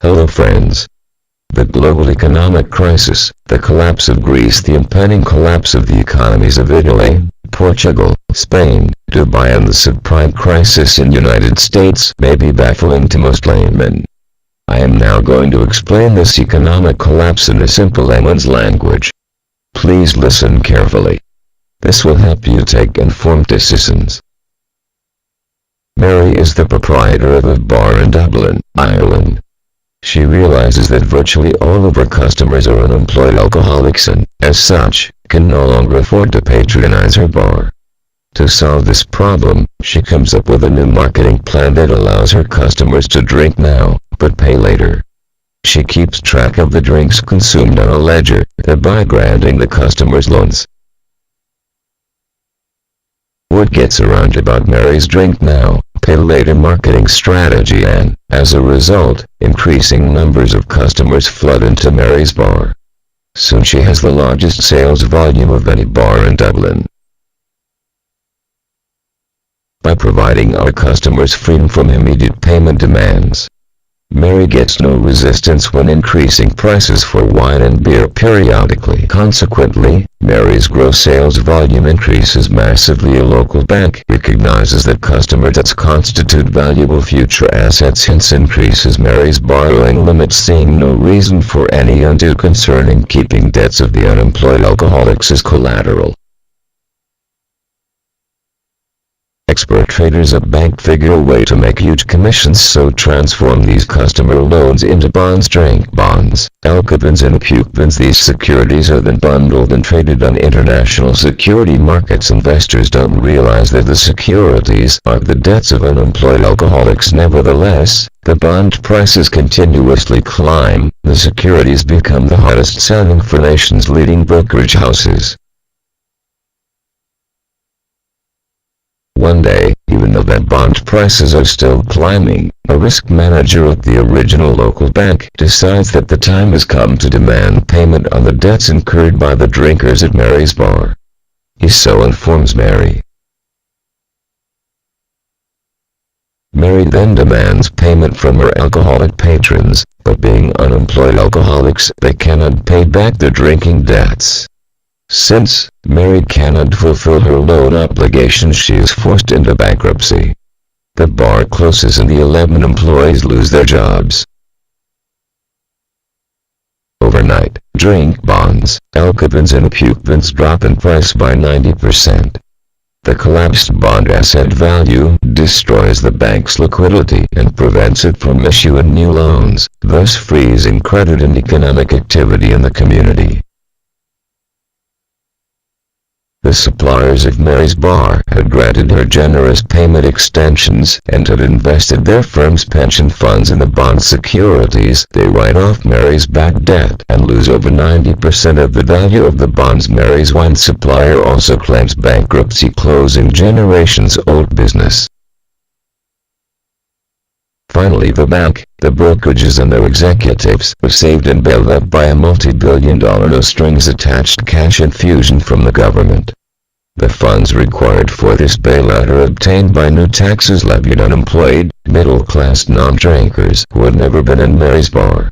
Hello friends. The global economic crisis, the collapse of Greece, the impending collapse of the economies of Italy, Portugal, Spain, Dubai and the subprime crisis in United States may be baffling to most laymen. I am now going to explain this economic collapse in a simple layman's language. Please listen carefully. This will help you take informed decisions. Mary is the proprietor of a bar in Dublin, Ireland. She realizes that virtually all of her customers are unemployed alcoholics and, as such, can no longer afford to patronize her bar. To solve this problem, she comes up with a new marketing plan that allows her customers to drink now, but pay later. She keeps track of the drinks consumed on a ledger, thereby granting the customers loans. Word gets around about Mary's drink now, pay later marketing strategy and, as a result, increasing numbers of customers flood into Mary's bar. Soon she has the largest sales volume of any bar in Dublin. By providing our customers freedom from immediate payment demands, Mary gets no resistance when increasing prices for wine and beer periodically. Consequently, Mary's gross sales volume increases massively. A local bank recognizes that customer debts constitute valuable future assets, hence increases Mary's borrowing limits, seeing no reason for any undue concern in keeping debts of the unemployed alcoholics as collateral. Expert traders at bank figure a way to make huge commissions, so transform these customer loans into bonds. Drink bonds, alcobins and pupins. These securities are then bundled and traded on international security markets. Investors don't realize that the securities are the debts of unemployed alcoholics. Nevertheless, the bond prices continuously climb. The securities become the hottest selling for nation's leading brokerage houses. One day, even though that bond prices are still climbing, a risk manager at the original local bank decides that the time has come to demand payment on the debts incurred by the drinkers at Mary's bar. He so informs Mary. Mary then demands payment from her alcoholic patrons, but being unemployed alcoholics, they cannot pay back their drinking debts. Since Mary cannot fulfill her loan obligations, she is forced into bankruptcy. The bar closes and the 11 employees lose their jobs. Overnight, drink bonds, alcobins and pupins drop in price by 90%. The collapsed bond asset value destroys the bank's liquidity and prevents it from issuing new loans, thus freezing credit and economic activity in the community. The suppliers of Mary's bar had granted her generous payment extensions and had invested their firm's pension funds in the bond securities. They write off Mary's bad debt and lose over 90% of the value of the bonds. Mary's wine supplier also claims bankruptcy, closing generations-old business. Finally, the bank, the brokerages and their executives were saved and bailed out by a multi-billion-dollar no-strings-attached cash infusion from the government. The funds required for this bailout are obtained by new taxes levied on unemployed, middle-class non-drinkers who had never been in Mary's bar.